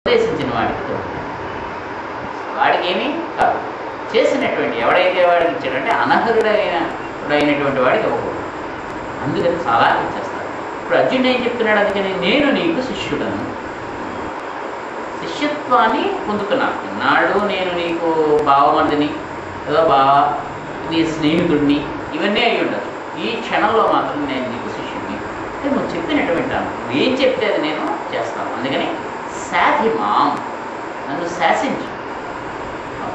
ఉపదేశించిన వాడికి దొరుకుతుంది. వాడికి ఏమీ కాదు. చేసినటువంటి ఎవడైతే వాడికి ఇచ్చాడంటే అనర్హుడైనటువంటి వాడికి ఇవ్వకూడదు. అందుకని చాలా ఇచ్చేస్తాడు. ఇప్పుడు అర్జునుడు ఏం చెప్తున్నాడు? అందుకని నేను నీకు శిష్యుడను, శిష్యత్వాన్ని పొందుతున్నాను. ఇన్నాడు నేను నీకు బావమర్దిని, ఏదో బావ, నీ స్నేహితుడిని, ఇవన్నీ అయి ఉండదు. ఈ క్షణంలో మాత్రం నేను నీకు శిష్యుడిని. అంటే నువ్వు చెప్పినటువంటి నువ్వు ఏం చెప్తే అది నేను చేస్తాను. అందుకని శాధిమాం, నన్ను శాసించు,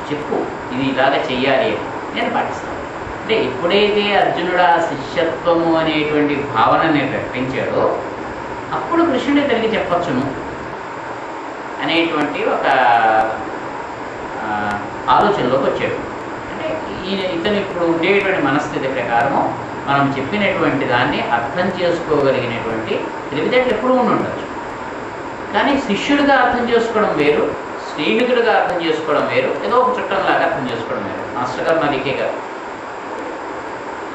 చెప్పు ఇది ఇలాగ చెయ్యాలి, నేను పాటిస్తాను. అంటే ఎప్పుడైతే అర్జునుడు ఆ శిష్యత్వము అనేటువంటి భావనని ప్రకటించాడో అప్పుడు కృష్ణుడి తనకి చెప్పచ్చును అనేటువంటి ఒక ఆలోచనలోకి వచ్చాడు. అంటే ఇతను ఇప్పుడు ఉండేటువంటి మనస్థితి ప్రకారము మనం చెప్పినటువంటి దాన్ని అర్థం చేసుకోగలిగినటువంటి తెలివితేటలు ఎప్పుడూ ఉండి ఉండొచ్చు. కానీ శిష్యుడిగా అర్థం చేసుకోవడం వేరు, స్నేహితుడిగా అర్థం చేసుకోవడం వేరు, ఏదో ఒక చుట్టంలాగా అర్థం చేసుకోవడం వేరు. మాస్టర్ గారు మరికే గారు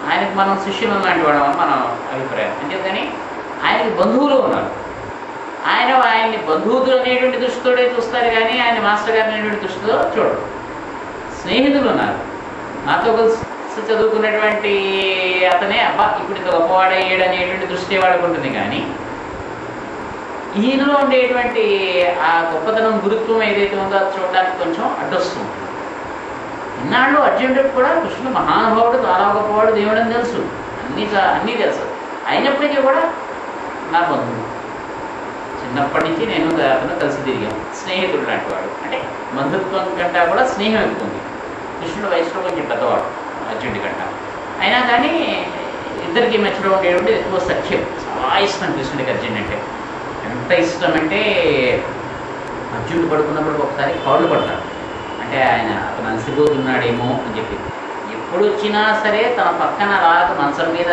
ఆయనకు మనం శిష్యులు లాంటి వాడు అని మన అభిప్రాయం. అంతేకాని ఆయనకి బంధువులు ఉన్నారు. ఆయన్ని బంధువులు అనేటువంటి దృష్టితోనే చూస్తారు, కానీ ఆయన మాస్టర్ గారు అనేటువంటి దృష్టితో చూడరు. స్నేహితులు ఉన్నారు, నాతో కలిసి చదువుకున్నటువంటి అతనే అబ్బా ఇప్పుడు ఇంత గొప్పవాడయ్యాడు అనేటువంటి దృష్టి వాడుకుంటుంది. కానీ ఈయనలో ఉండేటువంటి ఆ గొప్పతనం, గురుత్వం ఏదైతే ఉందో అది చూడడానికి కొంచెం అడ్డొస్తుంది. ఇన్నాళ్ళు అర్జునుడికి కూడా కృష్ణుడు మహానుభావుడు, చాలా గొప్పవాడు, దేవుడు అని తెలుసు, అన్నీ తెలుసు. అయినప్పటికీ కూడా నా బంధువు, చిన్నప్పటి నుంచి నేను అతను కలిసి తిరిగాను, స్నేహితుడు లాంటి వాడు. అంటే బంధుత్వం కంటా కూడా స్నేహం ఎక్కువ ఉంది. కృష్ణుడు వయసులో కొంచెం పెద్దవాడు అర్జునుడి కంటా. అయినా కానీ ఇద్దరికి మధ్యలో ఉండేటువంటి ఎక్కువ సఖ్యం. చాలా ఇష్టం కృష్ణుడికి అర్జునుడు అంటే. ఎంత ఇష్టం అంటే అర్జునుడు పడుకున్నప్పుడు ఒకసారి కాళ్ళు పడతాడు. అంటే అతను అలసిపోతున్నాడేమో అని చెప్పి ఎప్పుడు వచ్చినా సరే తన పక్కన అలాగ మంచం మీద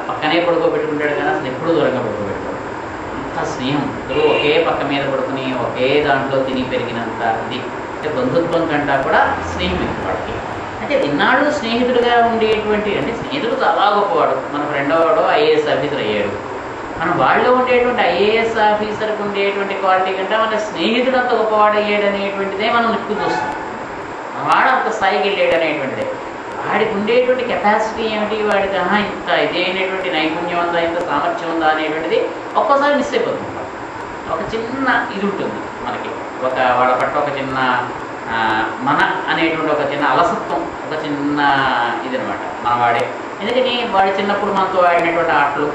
పక్కనే పడుకోబెట్టుకుంటాడు, కానీ అసలు ఎప్పుడూ దూరంగా పడుకోబెట్టుకోడు. అంత స్నేహం, ఇద్దరు ఒకే పక్క మీద పడుకుని ఒకే దాంట్లో తిని పెరిగినంత ఇది. అంటే బంధుత్వం కంటా కూడా స్నేహం ఎక్కువ వాడికి. అంటే ఇన్నాళ్ళు స్నేహితుడిగా ఉండేటువంటి, అంటే స్నేహితుడు చాలా గొప్పవాడు, మనకు రెండోవాడు ఐఏఎస్ ఆఫీసర్ అయ్యాడు. మనం వాళ్ళు ఉండేటువంటి ఐఏఎస్ ఆఫీసర్కి ఉండేటువంటి క్వాలిటీ కంటే మన స్నేహితుడు అంత గొప్పవాడు అయ్యాడు అనేటువంటిదే మనం ఎక్కువ చూస్తాం. వాడు అంత స్థాయికి వెళ్ళాడు అనేటువంటిదే. వాడికి ఉండేటువంటి కెపాసిటీ ఏమిటి, వాడికి ఇంత ఇదేటువంటి నైపుణ్యం ఉందా, ఇంత సామర్థ్యం ఉందా అనేటువంటిది ఒక్కోసారి మిస్ అయిపోతుంటాం. ఒక చిన్న ఇది ఉంటుంది మనకి, వాళ్ళ పట్ల ఒక చిన్న మన అనేటువంటి ఒక చిన్న అలసత్వం, ఒక చిన్న ఇది అనమాట మన వాడే. ఎందుకని వాడు చిన్నప్పుడు మనతో ఆడినటువంటి ఆటలు,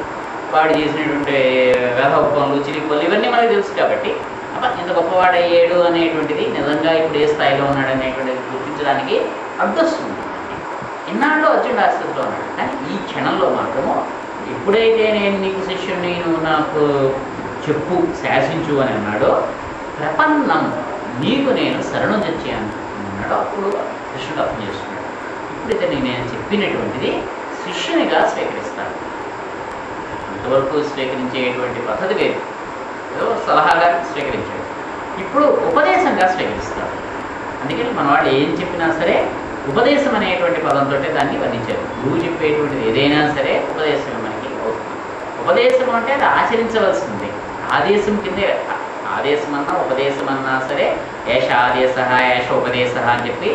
వాడు చేసినటువంటి వేధోపంలు, చిరిగిపల్లు ఇవన్నీ మనకు తెలుసు. కాబట్టి అబ్బా ఇంత గొప్పవాడయ్యాడు అనేటువంటిది, నిజంగా ఇప్పుడు ఏ స్థాయిలో ఉన్నాడు అనేటువంటిది గుర్తించడానికి అడ్డొస్తుంది. ఇన్నాళ్ళు అర్జునుడు ఆ స్థితిలో ఉన్నాడు. కానీ ఈ క్షణంలో మాత్రము ఎప్పుడైతే నేను నీకు శిష్యుడిని, నువ్వు నాకు చెప్పు, శాసించు అని అన్నాడో, ప్రపన్నం నీకు నేను శరణు తెచ్చాను అన్నాడో అప్పుడు కృష్ణుడు అర్థం చేసుకున్నాడు. ఇప్పుడు ఇతన్ని నేను చెప్పినటువంటిది శిష్యునిగా స్వీకరిస్తాడు. అంతవరకు స్వీకరించేటువంటి పద్ధతి వేరు, ఏదో సలహాగా స్వీకరించాడు. ఇప్పుడు ఉపదేశంగా స్వీకరిస్తాడు. అందుకని మనవాడు ఏం చెప్పినా సరే ఉపదేశం అనేటువంటి పదంతో దాన్ని వర్ణించారు. గురువు చెప్పేటువంటిది ఏదైనా సరే ఉపదేశం మనకి అవుతుంది. ఉపదేశం అంటే అది ఆచరించవలసింది, ఆదేశం కిందే. ఆదేశం అన్నా ఉపదేశం అన్నా సరే ఏష ఆదేశ ఏష ఉపదేశ అని చెప్పి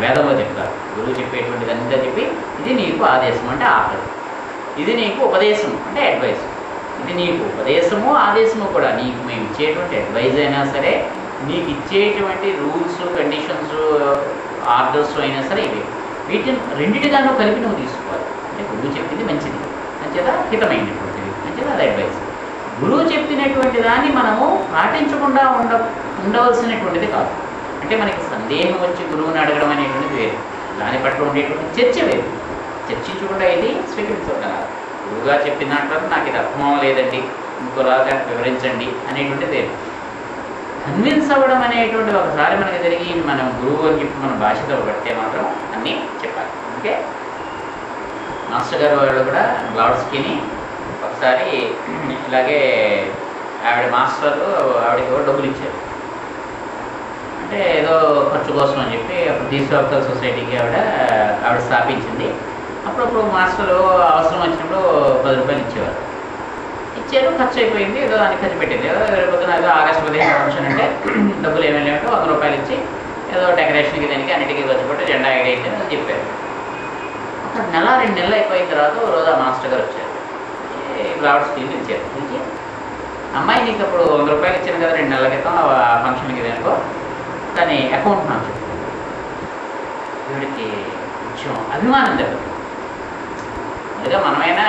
వేదంలో చెప్తారు. గురువు చెప్పేటువంటిది అంతా చెప్పి ఇది నీకు ఆదేశం అంటే ఆర్డర్, ఇది నీకు ఉపదేశం అంటే అడ్వైస్. ఇది నీకు ఉపదేశము ఆదేశము కూడా. నీకు మేము ఇచ్చేటువంటి అడ్వైజ్ అయినా సరే, నీకు ఇచ్చేటువంటి రూల్స్, కండిషన్స్, ఆర్డర్స్ అయినా సరే ఇవి, వీటిని రెండింటిగానూ కలిపి నువ్వు తీసుకోవాలి. అంటే గురువు చెప్పింది మంచిది, మంచిదా హితమైనటువంటిది, మంచిదా అది అడ్వైస్. గురువు చెప్పినటువంటి దాన్ని మనము పాటించకుండా ఉండవలసినటువంటిది కాదు. అంటే మనకి సందేహం వచ్చి గురువుని అడగడం అనేటువంటిది వేరు, దాని పట్ల ఉండేటువంటి చర్చ వేరు. చర్చించకుండా ఇది స్వీకరించగలరు. గురువుగా చెప్పిన దాంట్లో నాకు ఇది అర్థం అవ్వలేదండి, ఇంకోలాగా వివరించండి అనేటువంటిది వేరు. కన్విన్స్ అవ్వడం అనేటువంటి ఒకసారి మనకి జరిగి మనం గురువు అని చెప్పి మన భాషతో పడితే మాత్రం అన్నీ చెప్పాలి. ఓకే, మాస్టర్ గారు వాళ్ళు కూడా గ్లాడ్స్కిని ఒకసారి ఇలాగే ఆవిడ మాస్టర్లు ఆవిడకి డబ్బులు ఇచ్చారు. అంటే ఏదో ఖర్చు కోసం అని చెప్పి అప్పుడు థియోసాఫికల్ సొసైటీకి ఆవిడ స్థాపించింది. అప్పుడప్పుడు మాస్టరు అవసరం వచ్చినప్పుడు 10 రూపాయలు ఇచ్చేవారు. ఇచ్చారు, ఖర్చు అయిపోయింది, ఏదో దానికి ఖర్చు పెట్టింది. ఏదో రేపొద్దున ఏదో ఆగస్టు 15 ఫంక్షన్ అంటే డబ్బులు ఏమైనా లేవంటే 100 రూపాయలు ఇచ్చి ఏదో డెకరేషన్కి దానికి అన్నిటికీ ఖర్చు పెట్టి జెండా ఎగరేయిందని అని చెప్పారు. ఒక నెల 2 నెలలు అయిపోయిన తర్వాత ఓ రోజు ఆ మాస్టర్ గారు వచ్చారు, ఫ్లవర్స్ పిలిచారు. పిలిచి అమ్మాయి నీకు అప్పుడు 100 రూపాయలు ఇచ్చాను కదా 2 నెలల క్రితం ఆ ఫంక్షన్కి దానికో, దాని అకౌంట్ నాకు చెప్పారు. వీడికి కొంచెం అభిమానం జరుగుతుంది. అందుకే మనమైనా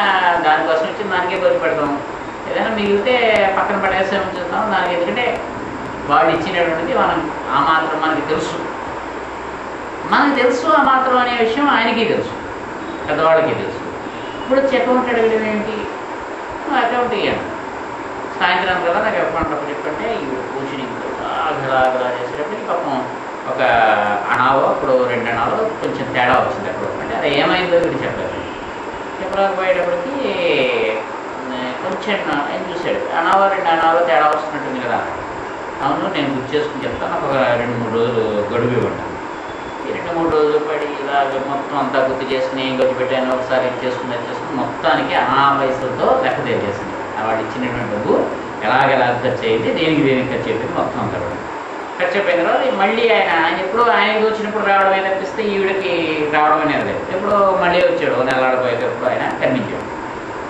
దానికోసం ఇచ్చిన దానికే ఖర్చు పెడతాం, ఏదైనా మిగిలితే పక్కన పడేసే ఉంచుతాం దానికి. ఎందుకంటే వాళ్ళు ఇచ్చినటువంటిది మనం ఆ మాత్రం మనకి తెలుసు ఆ మాత్రం అనే విషయం ఆయనకి తెలుసు, పెద్దవాళ్ళకి తెలుసు. ఇప్పుడు అకౌంట్ అడగడం ఏంటి, అకౌంట్ ఇవ్వండి సాయంత్రం కదా నాకు అకౌంట్ అప్పుడు చెప్పంటే ఇవి కూర్చుని గలా చేసేటప్పటికి పాపం ఒక అణావో అప్పుడు 2 అణాలో కొంచెం తేడా వచ్చింది అప్పుడు. అంటే అది ఏమైందో వీడు చెప్పలేకపోయేటప్పటికి కొంచెం ఆయన చూశాడు, అణావో 2 అణాలో తేడా వస్తున్నట్టుంది కదా. అవును నేను గుర్తు చేసుకుని చెప్తాను, నాకు ఒక 2-3 రోజులు గడువు ఇవ్వండి. ఈ 2-3 రోజులు పడి ఇలా మొత్తం అంతా గుర్తు చేసుకుని ఏం ఖర్చు పెట్టాను ఒకసారి చేసుకుని మొత్తానికి ఆ వయసులతో లెక్క తెలియజేసింది. వాడు ఇచ్చినటువంటి డబ్బు ఎలాగెలా ఖర్చు అయింది, దేనికి ఖర్చు అయిపోయింది మొత్తం అంతా కూడా ఖర్చు అయిపోయిన తర్వాత మళ్ళీ ఆయన ఎప్పుడో ఆయనకి వచ్చినప్పుడు రావడం తప్పిస్తే ఈవిడికి రావడం అనేది లేదు. ఎప్పుడో మళ్ళీ వచ్చాడు నెలలాడిపోయాక ఎప్పుడు ఆయన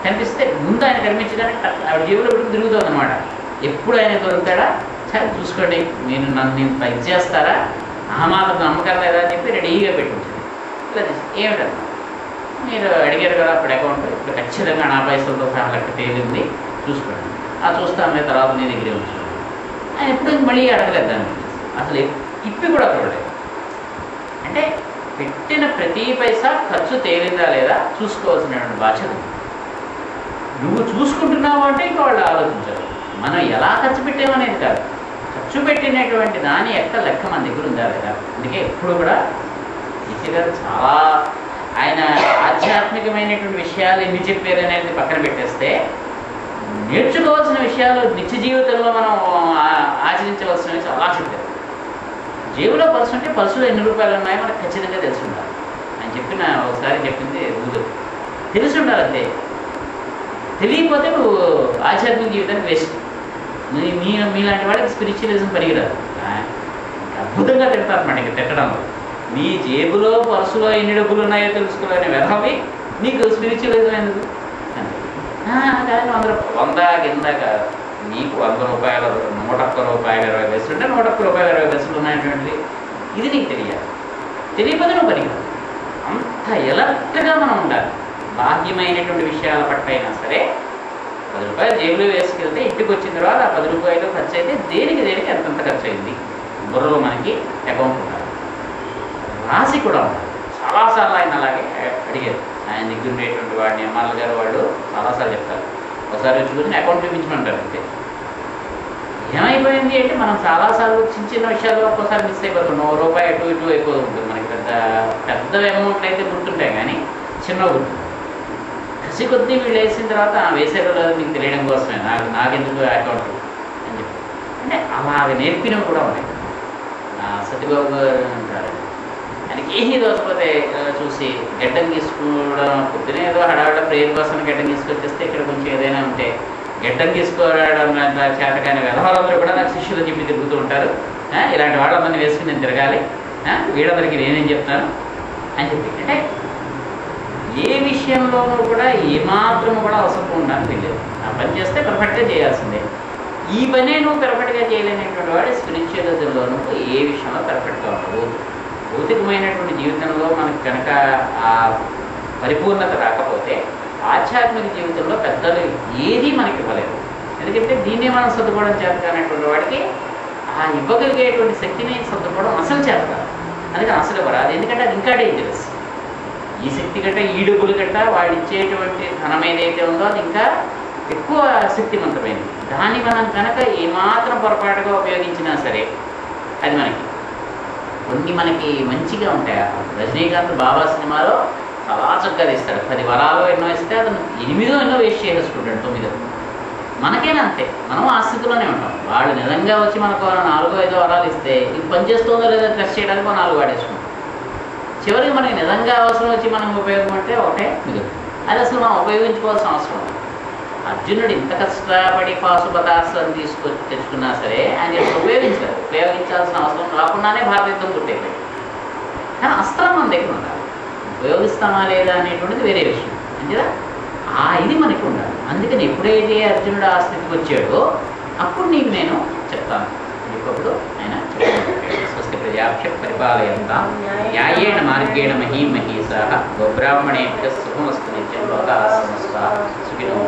కనిపిస్తే ముందు ఆయన కనిపించడానికి ఆవిడ జేబులో ఎప్పుడు తిరుగుతుంది అనమాట. ఎప్పుడు ఆయన దొరుకుతాడా, సరే చూసుకోండి మీరు నన్ను ఇది చేస్తారా, ఆ మాత్రం నమ్మకం లేదా అని చెప్పి రెడీగా పెట్టుంటుంది. ఇలా ఏమిటన్నా మీరు అడిగారు కదా అప్పుడు అకౌంట్, ఇప్పుడు ఖచ్చితంగా నా పైసలతో లెక్క తేలింది చూసుకోండి, ఆ చూస్తాను తర్వాత నీ దగ్గరే ఉంచుకోండి. ఆయన ఎప్పుడు మళ్ళీ అడగలేదు దాన్ని, అసలు ఇప్పి కూడా చూడలేదు. అంటే పెట్టిన ప్రతి పైసా ఖర్చు తేలిందా లేదా చూసుకోవాల్సినటువంటి బాధ్యత. నువ్వు చూసుకుంటున్నావు అంటే ఇంకా వాళ్ళు ఆలోచించారు. మనం ఎలా ఖర్చు పెట్టామనేది కాదు, ఖర్చు పెట్టినటువంటి దాని యొక్క లెక్క మన దగ్గర ఉందా లేదా. అందుకే ఎప్పుడు కూడా ఈసీ గారు చాలా ఆయన ఆధ్యాత్మికమైనటువంటి విషయాలు ఎన్ని చెప్పారు అనేది పక్కన పెట్టేస్తే నేర్చుకోవాల్సిన విషయాలు నిత్య జీవితంలో మనం ఆచరించవలసినవి చాలా చెప్పారు. జేబులో పర్సు ఉంటే పర్సులో ఎన్ని రూపాయలు ఉన్నాయో మనకు ఖచ్చితంగా తెలిసి ఉండాలి. ఆయన చెప్పిన ఒకసారి చెప్పింది ఊరు తెలిసి ఉండాలి. అంతే, తెలియకపోతే నువ్వు ఆధ్యాత్మిక జీవితానికి వేస్ట్. మీలాంటి వాడికి స్పిరిచువలిజం పనికిరాదు. అద్భుతంగా తిడతారు అన్నమాట. ఇంకా తిట్టడంలో నీ జేబులో పర్సులో ఎన్ని డబ్బులు ఉన్నాయో తెలుసుకోవాలని వెధవి నీకు స్పిరిచువలిజం ఎందుకు? కానీ 100 కింద కాదు, నీకు 100 రూపాయలు 101 రూపాయలు 20 పైసలు ఉంటే 101 రూపాయలు 20 పైసలు ఉన్నాయటువంటిది ఇది నీకు తెలియాలి. తెలియకపోతే నువ్వు పనికిరాదు. అంత ఎలర్ట్గా మనం ఉండాలి. బాహ్యమైనటువంటి విషయాల పట్ల అయినా సరే 10 రూపాయలు జేబులో వేసుకెళ్తే ఇంటికి వచ్చిన తర్వాత ఆ 10 రూపాయలు ఖర్చు అయితే దేనికి ఎంతంత ఖర్చు అయింది బుర్రలో మనకి అకౌంట్ ఉండాలి, రాసి కూడా ఉండాలి. చాలాసార్లు ఆయన అలాగే అడిగారు. ఆయన దగ్గర ఉండేటువంటి వాడిని అమ్మాళ్ళ గారు వాళ్ళు చాలాసార్లు చెప్తారు, ఒకసారి వచ్చి కూర్చొని అకౌంట్ చూపించమంటారు. అంతే. ఏమైపోయింది అంటే మనం చాలాసార్లు చిన్న విషయాల్లో ఒక్కోసారి మిస్ అయిపోతుంది. 100 రూపాయలు అటు ఇటు అయిపోతూ ఉంటుంది. మనకి పెద్ద అమౌంట్లు అయితే గుర్తుంటాయి కానీ చిన్న గుర్తు కసి కొద్దీ వీళ్ళు వేసిన తర్వాత వేసేదో లేదో మీకు తెలియడం కోసమే నాకెందుకు అకౌంట్ అని చెప్పి అంటే అలాగ నేర్పినవి కూడా ఉన్నాయి. సత్యబాబు గారు అంటారు, ఆయనకి ఏమీ దోసపోతే చూసి గడ్డం తీసుకోవడం పొద్దునే ఏదో హడావిడ ప్రేయర్ కోసం గడ్డం తీసుకొచ్చేస్తే ఇక్కడ కొంచెం ఏదైనా ఉంటే గడ్డం తీసుకోవడం చేతకాని వ్యవహారంలో కూడా నాకు శిష్యులు చెప్పి తిరుగుతూ ఉంటారు. ఇలాంటి వాళ్ళందరినీ వేసుకుని నేను తిరగాలి, వీళ్ళందరికీ నేనేం చెప్తాను అని చెప్పి. అంటే ఏ విషయంలోనూ కూడా ఏమాత్రం కూడా అవసరం ఉండాలని తెలియదు. ఆ పని చేస్తే పర్ఫెక్ట్గా చేయాల్సిందే. ఈ పనే నువ్వు పర్ఫెక్ట్గా చేయలేనటువంటి వాడు స్పిరిచువలిజంలో నువ్వు ఏ విషయంలో పర్ఫెక్ట్గా ఉండవు. భౌతికమైనటువంటి జీవితంలో మనకు కనుక ఆ పరిపూర్ణత రాకపోతే ఆధ్యాత్మిక జీవితంలో పెద్దలు ఏదీ మనకి ఇవ్వలేదు. ఎందుకంటే దీన్నే మనం సర్దుకోవడం చేత కానటువంటి వాడికి ఆ ఇవ్వగలిగేటువంటి శక్తిని సర్దుకోవడం అసలు చేత కాదు. అందుకని అసలు ఇవ్వరాదు. ఎందుకంటే అది ఇంకా డేంజరస్. ఈ శక్తి కంటే ఈ డబ్బులు కంటే వాడు ఇచ్చేటువంటి ధనం ఏదైతే ఉందో అది ఇంకా ఎక్కువ శక్తివంతమైనది. దాన్ని మనం కనుక ఏమాత్రం పొరపాటుగా ఉపయోగించినా సరే అది కొన్ని మనకి మంచిగా ఉంటాయి. రజనీకాంత్ బాబా సినిమాలో చాలా చక్కగా ఇస్తాడు. 10 వరాలు ఎన్నో ఇస్తే అతను 8 ఎన్నో వేస్ట్ చేసేసుకుంటాడు, 9. మనకైనా అంతే, మనం ఆ స్థితిలోనే ఉంటాం. వాళ్ళు నిజంగా వచ్చి మనకు 4-5 వరాలు ఇస్తే ఇది పనిచేస్తుందో లేదో టెస్ట్ చేయడానికి 4 వాడేసుకుంటాం. చివరికి మనకి నిజంగా అవసరం వచ్చి మనం ఉపయోగం అంటే ఒకటే మిగులుతుంది. అది అసలు మనం ఉపయోగించుకోవాల్సిన అవసరం ఉంది. అర్జునుడు ఇంత కష్టపడి పాశుపతాస్త్రం తీసుకొచ్చి తెచ్చుకున్నా సరే ఆయన ఇప్పుడు ఉపయోగించాల్సిన అవసరం రాకుండానే భారత యుద్ధం పుట్టేపోయింది. కానీ అస్త్రం మన దగ్గర ఉండాలి, ఉపయోగిస్తామా లేదా అనేటువంటిది వేరే విషయం. అంతేదా ఇది మనకు ఉండాలి. అందుకని ఎప్పుడైతే అర్జునుడు ఆ స్థితికి వచ్చాడో అప్పుడు నీకు నేను చెప్తాను. ఇప్పుడు ఆయన స్వస్తి ప్రజాభ్య పరిపాలయంతాం న్యాయేణ మార్గేణ మహీం మహీషాః గోబ్రాహ్మణేభ్యః శుభమస్తు నిత్యం లోకాః సమస్తాః సుఖినో